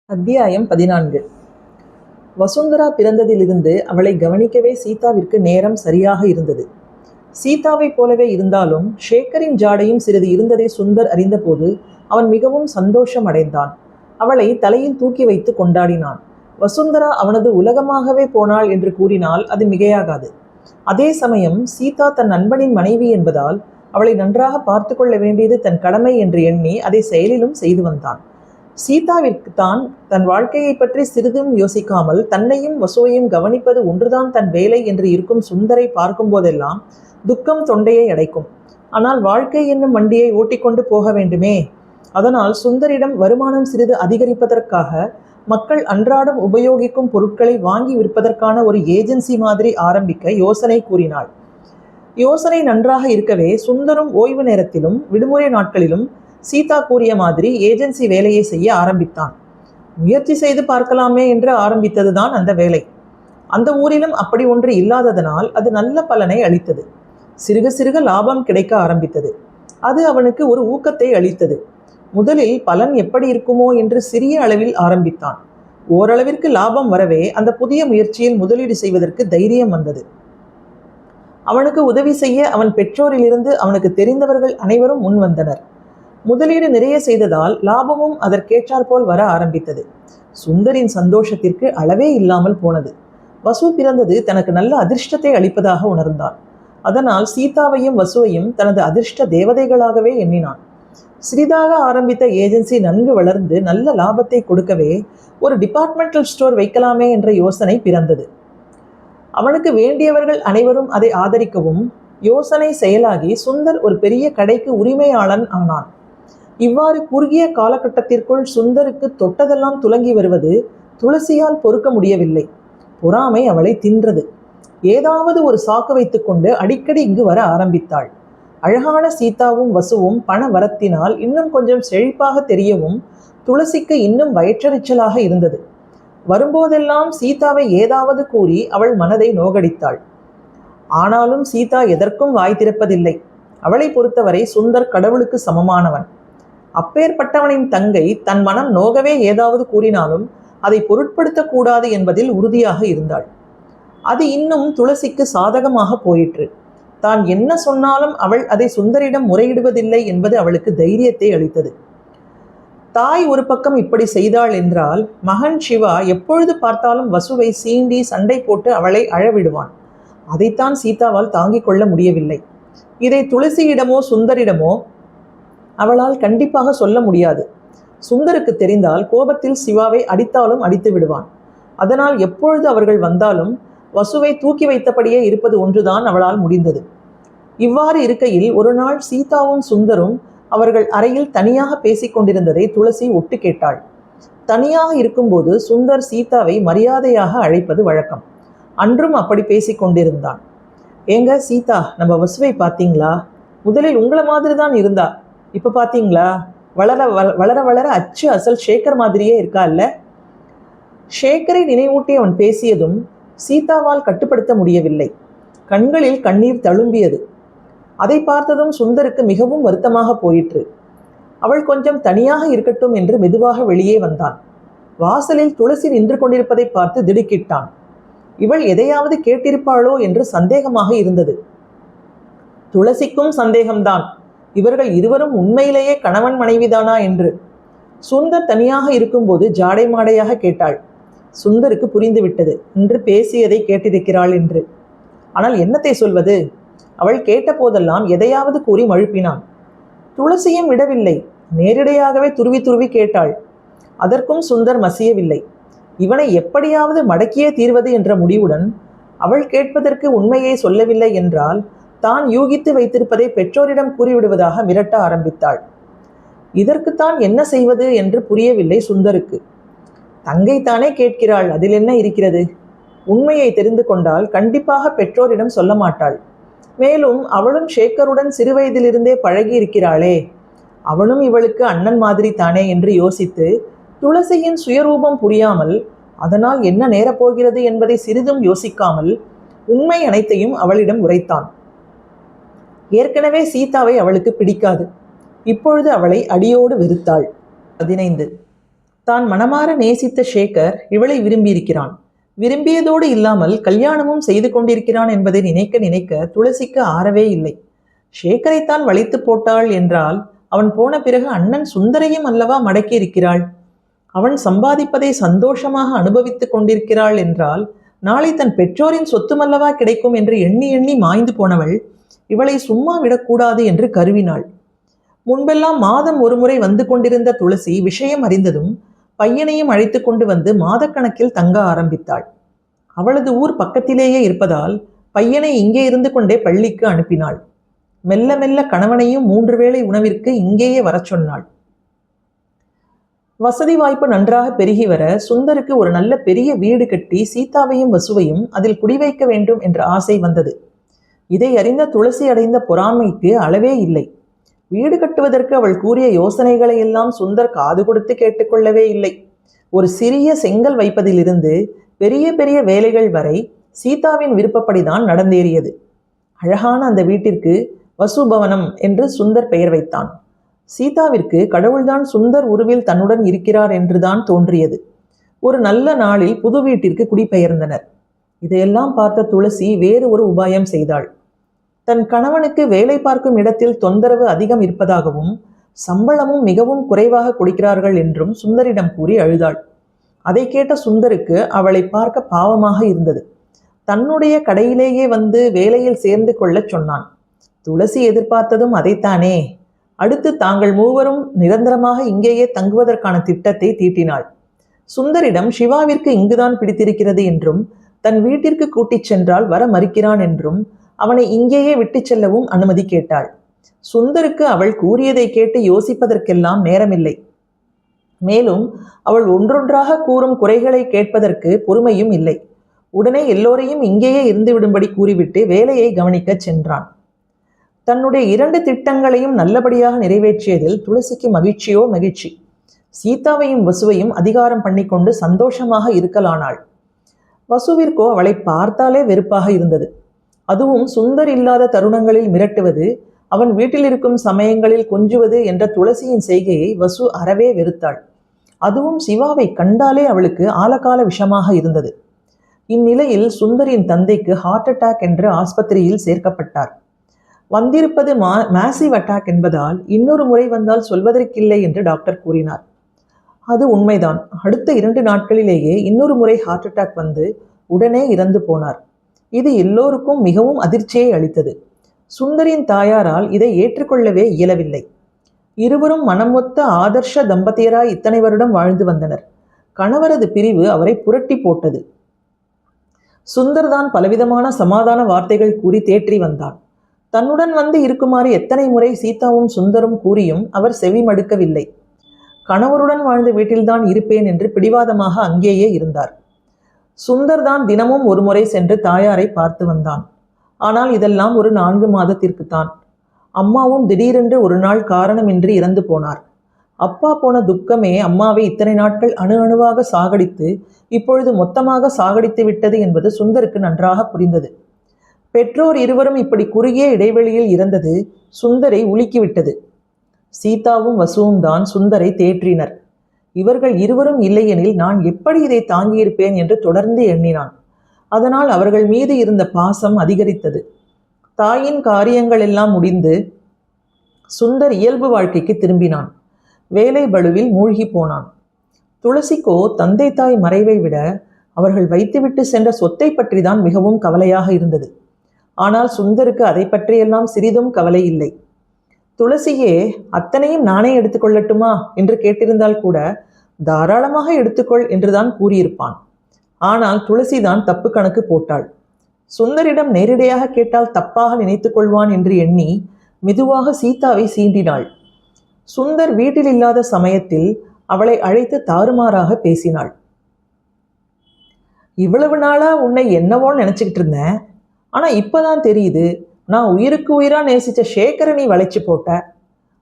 அத்தியாயம் 14. வசுந்தரா பிறந்ததிலிருந்து அவளை கவனிக்கவே சீதாவிற்கு நேரம் சரியாக இருந்தது. சீதாவைப் போலவே இருந்தாலும் ஷேக்கரின் ஜாடையும் சிறிது இருந்ததை சுந்தர் அறிந்தபோது அவன் மிகவும் சந்தோஷம் அடைந்தான். அவளை தலையில் தூக்கி வைத்து கொண்டாடினான். வசுந்தரா அவனது உலகமாகவே போனாள் என்று கூறினால் அது மிகையாகாது. அதே சமயம் சீதா தன் நண்பனின் மனைவி என்பதால் அவளை நன்றாக பார்த்து கொள்ள வேண்டியது தன் கடமை என்று எண்ணி அதை செயலிலும் செய்து வந்தான். சீதாவிற்கு தான் தன் வாழ்க்கையை பற்றி சிறிதும் யோசிக்காமல் தன்னையும் வசுவையும் கவனிப்பது ஒன்றுதான் தன் வேலை என்று இருக்கும் சுந்தரை பார்க்கும் போதெல்லாம் துக்கம் தொண்டையை அடைக்கும். ஆனால் வாழ்க்கை என்னும் வண்டியை ஓட்டிக்கொண்டு போக வேண்டுமே. அதனால் சுந்தரிடம் வருமானம் சிறிது அதிகரிப்பதற்காக மக்கள் அன்றாடம் உபயோகிக்கும் பொருட்களை வாங்கி விற்பதற்கான ஒரு ஏஜென்சி மாதிரி ஆரம்பிக்க யோசனை கூறினாள். யோசனை நன்றாக இருக்கவே சுந்தரும் ஓய்வு நேரத்திலும் விடுமுறை நாட்களிலும் சீதா கூறிய மாதிரி ஏஜென்சி வேலையை செய்ய ஆரம்பித்தான். முயற்சி செய்து பார்க்கலாமே என்று ஆரம்பித்ததுதான் அந்த வேலை. அந்த ஊரிலும் அப்படி ஒன்று இல்லாததனால் அது நல்ல பலனை அளித்தது. சிறுக சிறுக லாபம் கிடைக்க ஆரம்பித்தது. அது அவனுக்கு ஒரு ஊக்கத்தை அளித்தது. முதலில் பலன் எப்படி இருக்குமோ என்று சிறிய அளவில் ஆரம்பித்தான். ஓரளவிற்கு லாபம் வரவே அந்த புதிய முயற்சியில் முதலீடு செய்வதற்கு தைரியம் வந்தது. அவனுக்கு உதவி செய்ய அவன் பெற்றோரிலிருந்து அவனுக்கு தெரிந்தவர்கள் அனைவரும் முன் வந்தனர். முதலீடு நிறைய செய்ததால் லாபமும் அதற்கேற்றாற்போல் வர ஆரம்பித்தது. சுந்தரின் சந்தோஷத்திற்கு அளவே இல்லாமல் போனது. வசு பிறந்தது தனக்கு நல்ல அதிர்ஷ்டத்தை அளிப்பதாக உணர்ந்தான். அதனால் சீதாவையும் வசுவையும் தனது அதிர்ஷ்ட தேவதைகளாகவே எண்ணினான். சிறிதாக ஆரம்பித்த ஏஜென்சி நன்கு வளர்ந்து நல்ல லாபத்தை கொடுக்கவே ஒரு டிபார்ட்மெண்டல் ஸ்டோர் வைக்கலாமே என்ற யோசனை பிறந்தது. அவனுக்கு வேண்டியவர்கள் அனைவரும் அதை ஆதரிக்கவும் யோசனை செயலாகி சுந்தர் ஒரு பெரிய கடைக்கு உரிமையாளன் ஆனான். இவ்வாறு குறுகிய காலகட்டத்திற்குள் சுந்தருக்கு தொட்டதெல்லாம் துலங்கி வருவது துளசியால் பொறுக்க முடியவில்லை. பொறாமை அவளை தின்றது. ஏதாவது ஒரு சாக்கு வைத்துக்கொண்டு அடிக்கடி இங்கு வர ஆரம்பித்தாள். அழகான சீதாவும் வசுவும் பண வரத்தினால் இன்னும் கொஞ்சம் செழிப்பாக தெரியவும் துளசிக்கு இன்னும் வயிற்றெரிச்சலாக இருந்தது. வரும்போதெல்லாம் சீதாவை ஏதாவது கூறி அவள் மனதை நோகடித்தாள். ஆனாலும் சீதா எதற்கும் வாய் திறப்பதில்லை. அவளை பொறுத்தவரை சுந்தர் கடவுளுக்கு சமமானவன். அப்பேற்பட்டவனின் தங்கை தன் மனம் நோகவே ஏதாவது கூறினாலும் அதை பொருட்படுத்தக்கூடாது என்பதில் உறுதியாக இருந்தாள். அது இன்னும் துளசிக்கு சாதகமாக போயிற்று. தான் என்ன சொன்னாலும் அவள் அதை சுந்தரிடம் முறையிடுவதில்லை என்பது அவளுக்கு தைரியத்தை அளித்தது. தாய் ஒரு பக்கம் இப்படி செய்தாள் என்றால் மகன் சிவா எப்பொழுது பார்த்தாலும் வசுவை சீண்டி சண்டை போட்டு அவளை அழவிடுவான். அதைத்தான் சீதாவால் தாங்கிக் கொள்ள முடியவில்லை. இதை துளசியிடமோ சுந்தரிடமோ அவளால் கண்டிப்பாக சொல்ல முடியாது. சுந்தருக்கு தெரிந்தால் கோபத்தில் சிவாவை அடித்தாலும் அடித்து விடுவான். அதனால் எப்பொழுது அவர்கள் வந்தாலும் வசுவை தூக்கி வைத்தபடியே இருப்பது ஒன்றுதான் அவளால் முடிந்தது. இவ்வாறு இருக்கையில் ஒரு நாள் சீதாவும் சுந்தரும் அவர்கள் அறையில் தனியாக பேசிக்கொண்டிருந்ததை துளசி ஒட்டு கேட்டாள். தனியாக இருக்கும்போது சுந்தர் சீதாவை மரியாதையாக அழைப்பது வழக்கம். அன்றும் அப்படி பேசிக்கொண்டிருந்தான். ஏங்க சீதா, நம்ம வசுவை பார்த்தீங்களா? முதலில் உங்களை மாதிரி தான் இருந்தா, இப்போ பார்த்தீங்களா? வளர வளர வளர அச்சு அசல் ஷேக்கர் மாதிரியே இருக்கா இல்ல? ஷேக்கரை நினைவூட்டி அவன் பேசியதும் சீதாவால் கட்டுப்படுத்த முடியவில்லை. கண்களில் கண்ணீர் தழும்பியது. அதை பார்த்ததும் சுந்தருக்கு மிகவும் வருத்தமாக போயிற்று. அவள் கொஞ்சம் தனியாக இருக்கட்டும் என்று மெதுவாக வெளியே வந்தான். வாசலில் துளசி நின்று கொண்டிருப்பதை பார்த்து திடுக்கிட்டான். இவள் எதையாவது கேட்டிருப்பாளோ என்று சந்தேகமாக இருந்தது. துளசிக்கும் சந்தேகம்தான், இவர்கள் இருவரும் உண்மையிலேயே கணவன் மனைவிதானா என்று. சுந்தர் தனியாக இருக்கும்போது ஜாடை மாடையாக கேட்டாள். சுந்தருக்கு புரிந்துவிட்டது, இன்று பேசியதை கேட்டிருக்கிறாள் என்று. ஆனால் என்னத்தை சொல்வது? அவள் கேட்ட போதெல்லாம் எதையாவது கூறி மழுப்பினான். துளசியும் விடவில்லை. நேரிடையாகவே துருவி துருவி கேட்டாள். அதற்கும் சுந்தர் மசியவில்லை. இவனை எப்படியாவது மடக்கியே தீர்வது என்ற முடிவுடன் அவள் கேட்பதற்கு உண்மையை சொல்லவில்லை என்றால் தான் யூகித்து வைத்திருப்பதை பெற்றோரிடம் கூறிவிடுவதாக மிரட்ட ஆரம்பித்தாள். இதற்குத்தான் என்ன செய்வது என்று புரியவில்லை சுந்தருக்கு. தங்கை தானே கேட்கிறாள், அதில் என்ன இருக்கிறது? உண்மையை தெரிந்து கொண்டால் கண்டிப்பாக பெற்றோரிடம் சொல்ல மாட்டாள். மேலும் அவளும் ஷேக்கருடன் சிறுவயதிலிருந்தே பழகி இருக்கிறாளே, அவனும் இவளுக்கு அண்ணன் மாதிரி தானே என்று யோசித்து துளசியின் சுயரூபம் புரியாமல் அதனால் என்ன நேரப்போகிறது என்பதை சிறிதும் யோசிக்காமல் உண்மை அனைத்தையும் அவளிடம் உரைத்தான். ஏற்கனவே சீதாவை அவளுக்கு பிடிக்காது. இப்பொழுது அவளை அடியோடு வெறுத்தாள். 15. தான் மனமாற நேசித்த சேகர் இவளை விரும்பியிருக்கிறான். விரும்பியதோடு இல்லாமல் கல்யாணமும் செய்து கொண்டிருக்கிறான் என்பதை நினைக்க நினைக்க துளசிக்கு ஆறவே இல்லை. சேகரைத்தான் வளைத்து போட்டாள் என்றால் அவன் போன பிறகு அண்ணன் சுந்தரையும் அல்லவா மடக்கி இருக்கிறாள். அவன் சம்பாதிப்பதை சந்தோஷமாக அனுபவித்துக் கொண்டிருக்கிறாள் என்றால் நாளை தன் பெற்றோரின் சொத்துமல்லவா கிடைக்கும் என்று எண்ணி எண்ணி மாய்ந்து போனவள் இவளை சும்மா விடக்கூடாது என்று கருவினாள். முன்பெல்லாம் மாதம் ஒரு முறை வந்து கொண்டிருந்த துளசி விஷயம் அறிந்ததும் பையனையும் அழைத்து கொண்டு வந்து மாதக்கணக்கில் தங்க ஆரம்பித்தாள். அவளது ஊர் பக்கத்திலேயே இருப்பதால் பையனை இங்கே இருந்து கொண்டே பள்ளிக்கு அனுப்பினாள். மெல்ல மெல்ல கணவனையும் 3 வேளை உணவிற்கு இங்கேயே வரச் சொன்னாள். வசதி வாய்ப்பு நன்றாக பெருகி வர சுந்தருக்கு ஒரு நல்ல பெரிய வீடு கட்டி சீதாவையும் வசுவையும் அதில் குடிவைக்க வேண்டும் என்ற ஆசை வந்தது. இதை அறிந்த துளசி அடைந்த பொறாமைக்கு அளவே இல்லை. வீடு கட்டுவதற்கு அவள் கூறிய யோசனைகளை எல்லாம் சுந்தர் காது கொடுத்து கேட்டுக்கொள்ளவே இல்லை. ஒரு சிறிய செங்கல் வைப்பதிலிருந்து பெரிய பெரிய வேலைகள் வரை சீதாவின் விருப்பப்படிதான் நடந்தேறியது. அழகான அந்த வீட்டிற்கு வசுபவனம் என்று சுந்தர் பெயர் வைத்தான். சீதாவிற்கு கடவுள்தான் சுந்தர் உருவில் தன்னுடன் இருக்கிறார் என்றுதான் தோன்றியது. ஒரு நல்ல நாளில் புது வீட்டிற்கு குடிபெயர்ந்தனர். இதையெல்லாம் பார்த்த துளசி வேறு ஒரு உபாயம் செய்தாள். தன் கணவனுக்கு வேலை பார்க்கும் இடத்தில் தொந்தரவு அதிகம் இருப்பதாகவும் சம்பளமும் மிகவும் குறைவாக கொடுக்கிறார்கள் என்றும் சுந்தரிடம் கூறி அழுதாள். அதை கேட்ட சுந்தருக்கு அவளை பார்க்க பாவமாக இருந்தது. தன்னுடைய கடையிலேயே வந்து வேலையில் சேர்ந்து கொள்ளச் சொன்னான். துளசி எதிர்பார்த்ததும் அதைத்தானே. அடுத்து தாங்கள் மூவரும் நிரந்தரமாக இங்கேயே தங்குவதற்கான திட்டத்தை தீட்டினாள். சுந்தரிடம் சிவாவிற்கு இங்குதான் பிடித்திருக்கிறது என்றும் தன் வீட்டிற்கு கூட்டிச் சென்றால் வர மறுக்கிறான் என்றும் அவனை இங்கேயே விட்டு செல்லவும் அனுமதி கேட்டாள். சுந்தருக்கு அவள் கூறியதை கேட்டு யோசிப்பதற்கெல்லாம் நேரமில்லை. மேலும் அவள் ஒன்றொன்றாக கூறும் குறைகளை கேட்பதற்கு பொறுமையும் இல்லை. உடனே எல்லோரையும் இங்கேயே இருந்துவிடும்படி கூறிவிட்டு வேலையை கவனிக்கச் சென்றான். தன்னுடைய 2 திட்டங்களையும் நல்லபடியாக நிறைவேற்றியதில் துளசிக்கு மகிழ்ச்சியோ மகிழ்ச்சி. சீதாவையும் வசுவையும் அதிகாரம் பண்ணிக்கொண்டு சந்தோஷமாக இருக்கலானாள். வசுவிற்கோ அவளை பார்த்தாலே வெறுப்பாக இருந்தது. அதுவும் சுந்தர் இல்லாத தருணங்களில் மிரட்டுவது, அவன் வீட்டில் இருக்கும் சமயங்களில் கொஞ்சுவது என்ற துளசியின் செய்கையை வசு அறவே வெறுத்தாள். அதுவும் சிவாவை கண்டாலே அவளுக்கு ஆலகால விஷமாக இருந்தது. இந்நிலையில் சுந்தரின் தந்தைக்கு ஹார்ட் அட்டாக் என்று ஆஸ்பத்திரியில் சேர்க்கப்பட்டார். வந்திருப்பது மேசிவ் அட்டாக் என்பதால் இன்னொரு முறை வந்தால் சொல்வதற்கில்லை என்று டாக்டர் கூறினார். அது உண்மைதான். அடுத்த 2 நாட்களிலேயே இன்னொரு முறை ஹார்ட் அட்டாக் வந்து உடனே இறந்து போனார். இது எல்லோருக்கும் மிகவும் அதிர்ச்சியை அளித்தது. சுந்தரின் தாயாரால் இதை ஏற்றுக்கொள்ளவே இயலவில்லை. இருவரும் மனமொத்த ஆதர்ஷ தம்பதியராய் இத்தனை வருடம் வாழ்ந்து வந்தனர். கணவரது பிரிவு அவரை புரட்டி போட்டது. சுந்தர்தான் பலவிதமான சமாதான வார்த்தைகள் கூறி தேற்றி வந்தான். தன்னுடன் வந்து இருக்குமாறு எத்தனை முறை சீதாவும் சுந்தரும் கூறியும் அவர் செவி மடுக்கவில்லை. கணவருடன் வாழ்ந்த வீட்டில்தான் இருப்பேன் என்று பிடிவாதமாக அங்கேயே இருந்தார். சுந்தர்தான் தினமும் ஒரு முறை சென்று தாயாரை பார்த்து வந்தான். ஆனால் இதெல்லாம் ஒரு 4 மாதத்திற்குத்தான். அம்மாவும் திடீரென்று ஒரு நாள் காரணமின்றி இறந்து போனார். அப்பா போன துக்கமே அம்மாவை இத்தனை நாட்கள் அணு அணுவாக சாகடித்து இப்பொழுது மொத்தமாக சாகடித்து விட்டது என்பது சுந்தருக்கு நன்றாக புரிந்தது. பெற்றோர் இருவரும் இப்படி குறுகிய இடைவெளியில் இறந்தது சுந்தரை உலுக்கிவிட்டது. சீதாவும் வசுவும் தான் சுந்தரை தேற்றினர். இவர்கள் இருவரும் இல்லையெனில் நான் எப்படி இதை தாங்கியிருப்பேன் என்று தொடர்ந்து எண்ணினான். அதனால் அவர்கள் மீது இருந்த பாசம் அதிகரித்தது. தாயின் காரியங்கள் எல்லாம் முடிந்து சுந்தர் இயல்பு வாழ்க்கைக்கு திரும்பினான். வேலை பளுவில் மூழ்கி போனான். துளசிக்கோ தந்தை தாய் மறைவை விட அவர்கள் வைத்துவிட்டு சென்ற சொத்தை பற்றி தான் மிகவும் கவலையாக இருந்தது. ஆனால் சுந்தருக்கு அதை பற்றியெல்லாம் சிறிதும் கவலை இல்லை. துளசியே அத்தனையும் நானே எடுத்துக்கொள்ளட்டுமா என்று கேட்டிருந்தால் கூட தாராளமாக எடுத்துக்கொள் என்றுதான் கூறியிருப்பான். ஆனால் துளசிதான் தப்பு கணக்கு போட்டாள். சுந்தரிடம் நேரடியாக கேட்டால் தப்பாக நினைத்து கொள்வான் என்று எண்ணி மெதுவாக சீதாவை சீண்டினாள். சுந்தர் வீட்டில் இல்லாத சமயத்தில் அவளை அழைத்து தாறுமாறாக பேசினாள். இவ்வளவு நாளா உன்னை என்னவோ நினைச்சுக்கிட்டு இருந்தேன். ஆனா இப்பதான் தெரியுது, நான் உயிருக்கு உயிரா நேசிச்ச சேகரை நீ வளைச்சு போட்ட.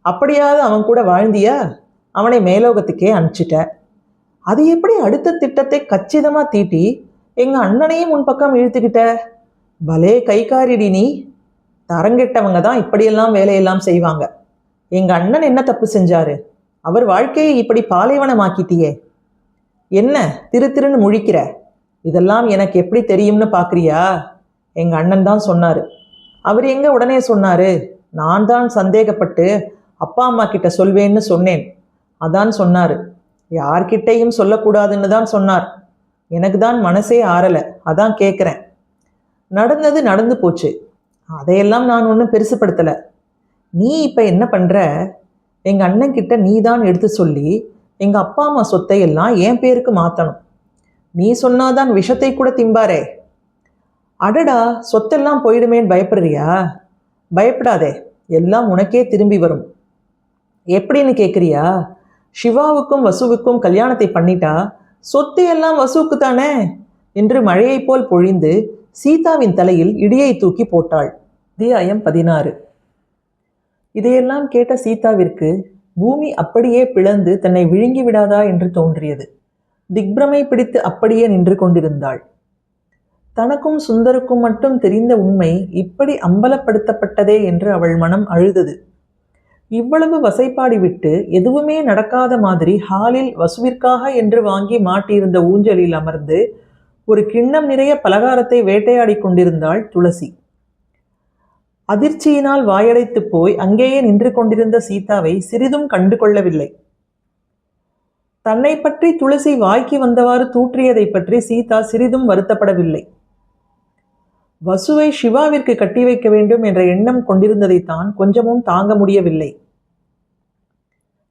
அப்படியாவது அவன் கூட வாழ்ந்தியா? அவனை மேலோகத்துக்கே அனுப்பிச்சிட்ட. அது எப்படி அடுத்த திட்டத்தை கச்சிதமா தீட்டி எங்க அண்ணனையும் உன் பக்கம் இழுத்துக்கிட்ட? பலே கைகாரிடி நீ. தரங்கெட்டவங்க தான் இப்படியெல்லாம் வேலையெல்லாம் செய்வாங்க. எங்க அண்ணன் என்ன தப்பு செஞ்சாரு? அவர் வாழ்க்கையை இப்படி பாலைவனமாக்கிட்டியே. என்ன திரு திருன்னு முழிக்கிற? இதெல்லாம் எனக்கு எப்படி தெரியும்னு பார்க்குறியா? எங்கள் அண்ணன் தான் சொன்னார். அவர் எங்கே உடனே சொன்னார்? நான் தான் சந்தேகப்பட்டு அப்பா அம்மா கிட்ட சொல்வேன்னு சொன்னேன். அதான் சொன்னார். யார்கிட்டையும் சொல்லக்கூடாதுன்னு தான் சொன்னார். எனக்கு தான் மனசே ஆறலை, அதான் கேட்குறேன். நடந்தது நடந்து போச்சு, அதையெல்லாம் நான் ஒன்றும் பெருசுப்படுத்தலை. நீ இப்போ என்ன பண்ணுற? எங்கள் அண்ணன்கிட்ட நீ தான் எடுத்து சொல்லி எங்கள் அப்பா அம்மா சொத்தை எல்லாம் என் பேருக்கு மாற்றணும். நீ சொன்னாதான் விஷத்தை கூட திம்பாரே. அடடா, சொத்தெல்லாம் போயிடுமேன்னு பயப்படுறியா? பயப்படாதே, எல்லாம் உனக்கே திரும்பி வரும். எப்படின்னு கேட்குறியா? சிவாவுக்கும் வசுவுக்கும் கல்யாணத்தை பண்ணிட்டா சொத்து எல்லாம் வசுவுக்கு தானே என்று மழையை போல் பொழிந்து சீதாவின் தலையில் இடியை தூக்கி போட்டாள். அத்தியாயம் 16. இதையெல்லாம் கேட்ட சீதாவிற்கு பூமி அப்படியே பிளந்து தன்னை விழுங்கி விடாதா என்று தோன்றியது. திக்பிரமை பிடித்து அப்படியே நின்று கொண்டிருந்தாள். தனக்கும் சுந்தருக்கும் மட்டும் தெரிந்த உண்மை இப்படி அம்பலப்படுத்தப்பட்டதே என்று அவள் மனம் அழுதது. இவ்வளவு வசைப்பாடி விட்டு எதுவுமே நடக்காத மாதிரி ஹாலில் வசுவிற்காக என்று வாங்கி மாட்டியிருந்த ஊஞ்சலில் அமர்ந்து ஒரு கிண்ணம் நிறைய பலகாரத்தை வேட்டையாடி கொண்டிருந்தாள் துளசி. அதிர்ச்சியினால் வாயடைத்து போய் அங்கேயே நின்று கொண்டிருந்த சீதாவை சிறிதும் கண்டு கொள்ளவில்லை. தன்னை பற்றி துளசி வாய்க்கு வந்தவாறு தூற்றியதை பற்றி சீதா சிறிதும் வருத்தப்படவில்லை. வசுவை சிவாவிற்கு கட்டி வைக்க வேண்டும் என்ற எண்ணம் கொண்டிருந்ததைத்தான் கொஞ்சமும் தாங்க முடியவில்லை.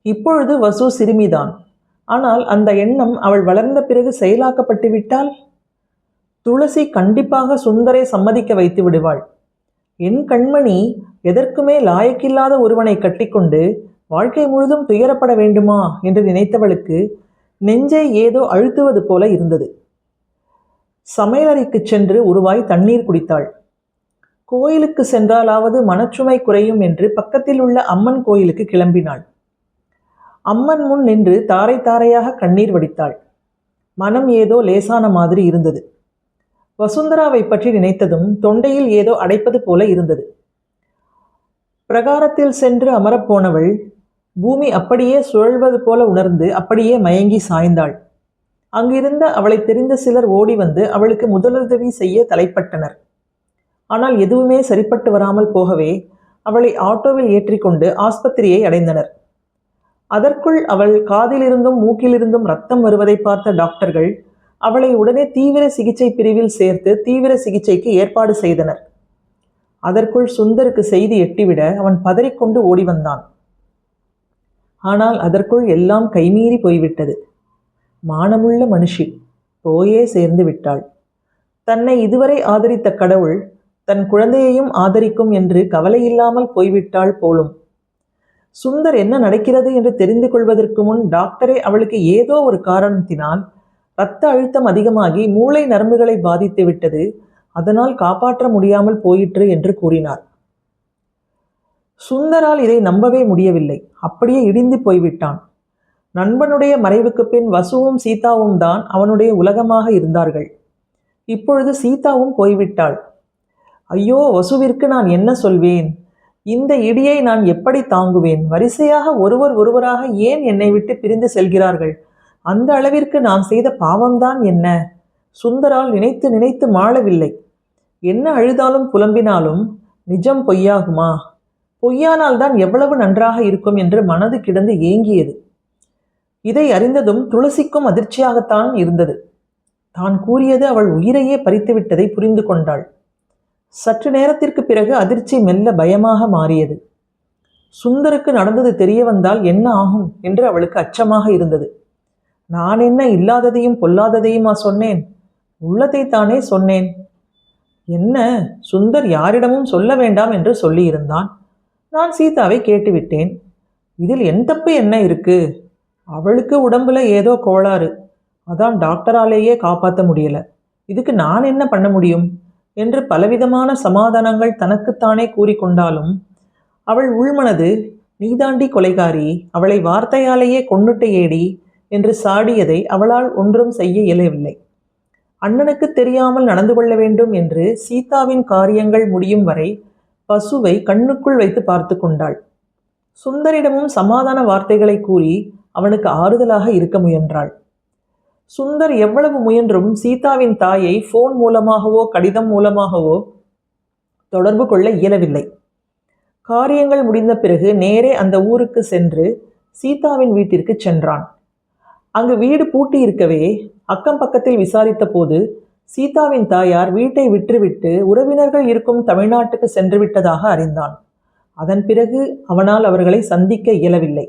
இப்பொழுது வசு சிறுமிதான். ஆனால் அந்த எண்ணம் அவள் வளர்ந்த பிறகு செயலாக்கப்பட்டு விட்டால் துளசி கண்டிப்பாக சுந்தரை சம்மதிக்க வைத்து விடுவாள். என் கண்மணி எதற்குமே லாயக்கில்லாத ஒருவனை கட்டிக்கொண்டு வாழ்க்கை முழுதும் துயரப்பட வேண்டுமா என்று நினைத்தவளுக்கு நெஞ்சை ஏதோ அழுத்துவது போல இருந்தது. சமையலறைக்கு சென்று ஒரு வாய் தண்ணீர் குடித்தாள். கோயிலுக்கு சென்றாலாவது மனச்சுமை குறையும் என்று பக்கத்தில் உள்ள அம்மன் கோயிலுக்கு கிளம்பினாள். அம்மன் முன் நின்று தாரை தாரையாக கண்ணீர் வடித்தாள். மனம் ஏதோ லேசான மாதிரி இருந்தது. வசுந்தராவை பற்றி நினைத்ததும் தொண்டையில் ஏதோ அடைப்பது போல இருந்தது. பிரகாரத்தில் சென்று அமரப்போனவள் பூமி அப்படியே சுழல்வது போல உணர்ந்து அப்படியே மயங்கி சாய்ந்தாள். அங்கிருந்த அவளை தெரிந்த சிலர் ஓடி வந்து அவளுக்கு முதலுதவி செய்ய தலைப்பட்டனர். ஆனால் எதுவுமே சரிப்பட்டு வராமல் போகவே அவளை ஆட்டோவில் ஏற்றிக்கொண்டு ஆஸ்பத்திரியை அடைந்தனர். அதற்குள் அவள் காதிலிருந்தும் மூக்கிலிருந்தும் ரத்தம் வருவதை பார்த்த டாக்டர்கள் அவளை உடனே தீவிர சிகிச்சை பிரிவில் சேர்த்து தீவிர சிகிச்சைக்கு ஏற்பாடு செய்தனர். அதற்குள் சுந்தருக்கு செய்தி எட்டிவிட அவன் பதறிக்கொண்டு ஓடி வந்தான். ஆனால் அதற்குள் எல்லாம் கைமீறி போய்விட்டது. மானமுள்ள மனுஷி போயே சேர்ந்து விட்டாள். தன்னை இதுவரை ஆதரித்த கடவுள் தன் குழந்தையையும் ஆதரிக்கும் என்று கவலையில்லாமல் போய்விட்டாள் போலும். சுந்தர் என்ன நடக்கிறது என்று தெரிந்து கொள்வதற்கு முன் டாக்டரே அவளுக்கு ஏதோ ஒரு காரணத்தினால் இரத்த அழுத்தம் அதிகமாகி மூளை நரம்புகளை பாதித்து விட்டது, அதனால் காப்பாற்ற முடியாமல் போயிற்று என்று கூறினார். சுந்தரால் இதை நம்பவே முடியவில்லை. அப்படியே இடிந்து போய்விட்டான். நண்பனுடைய மறைவுக்கு பின் வசுவும் சீதாவும் தான் அவனுடைய உலகமாக இருந்தார்கள். இப்பொழுது சீதாவும் போய்விட்டாள். ஐயோ, வசுவிற்கு நான் என்ன சொல்வேன்? இந்த இடியை நான் எப்படி தாங்குவேன்? வரிசையாக ஒருவராக ஏன் என்னை விட்டு பிரிந்து செல்கிறார்கள்? அந்த அளவிற்கு நான் செய்த பாவம்தான் என்ன? சுந்தரால் நினைத்து நினைத்து மாளவில்லை. என்ன அழுதாலும் புலம்பினாலும் நிஜம் பொய்யாகுமா? பொய்யானால்தான் எவ்வளவு நன்றாக இருக்கும் என்று மனது கிடந்து ஏங்கியது. இதை அறிந்ததும் துளசிக்கும் அதிர்ச்சியாகத்தான் இருந்தது. தான் கூறியது அவள் உயிரையே பறித்துவிட்டதை புரிந்து கொண்டாள். சற்று நேரத்திற்கு பிறகு அதிர்ச்சி மெல்ல பயமாக மாறியது. சுந்தருக்கு நடந்தது தெரிய வந்தால் என்ன ஆகும் என்று அவளுக்கு அச்சமாக இருந்தது. நான் என்ன இல்லாததையும் பொல்லாததையுமா சொன்னேன்? உள்ளதைத்தானே சொன்னேன். என்ன, சுந்தர் யாரிடமும் சொல்ல வேண்டாம் என்று சொல்லியிருந்தான். நான் சீதாவை கேட்டுவிட்டேன். இதில் என் தப்பு என்ன இருக்கு? அவளுக்கு உடம்புல ஏதோ கோளாறு, அதான் டாக்டராலேயே காப்பாற்ற முடியல. இதுக்கு நான் என்ன பண்ண முடியும் என்று பலவிதமான சமாதானங்கள் தனக்குத்தானே கூறிக்கொண்டாலும் அவள் உள்மனது நீதாண்டி கொலைகாரி, அவளை வார்த்தையாலேயே கொன்னுட்டு ஏடி என்று சாடியதை அவளால் ஒன்றும் செய்ய இயலவில்லை. அண்ணனுக்கு தெரியாமல் நடந்து கொள்ள வேண்டும் என்று சீதாவின் காரியங்கள் முடியும் வரை பசுவை கண்ணுக்குள் வைத்து பார்த்து கொண்டாள். சுந்தரிடமும் சமாதான வார்த்தைகளை கூறி அவனுக்கு ஆறுதலாக இருக்க முயன்றாள். சுந்தர் எவ்வளவு முயன்றும் சீதாவின் தாயை போன் மூலமாகவோ கடிதம் மூலமாகவோ தொடர்பு கொள்ள இயலவில்லை. காரியங்கள் முடிந்த பிறகு நேரே அந்த ஊருக்கு சென்று சீதாவின் வீட்டிற்கு சென்றான். அங்கு வீடு பூட்டி இருக்கவே அக்கம் பக்கத்தில் விசாரித்த போது சீதாவின் தாயார் வீட்டை விற்றுவிட்டு உறவினர்கள் இருக்கும் தமிழ்நாட்டுக்கு சென்று விட்டதாக அறிந்தான். அதன் பிறகு அவனால் அவர்களை சந்திக்க இயலவில்லை.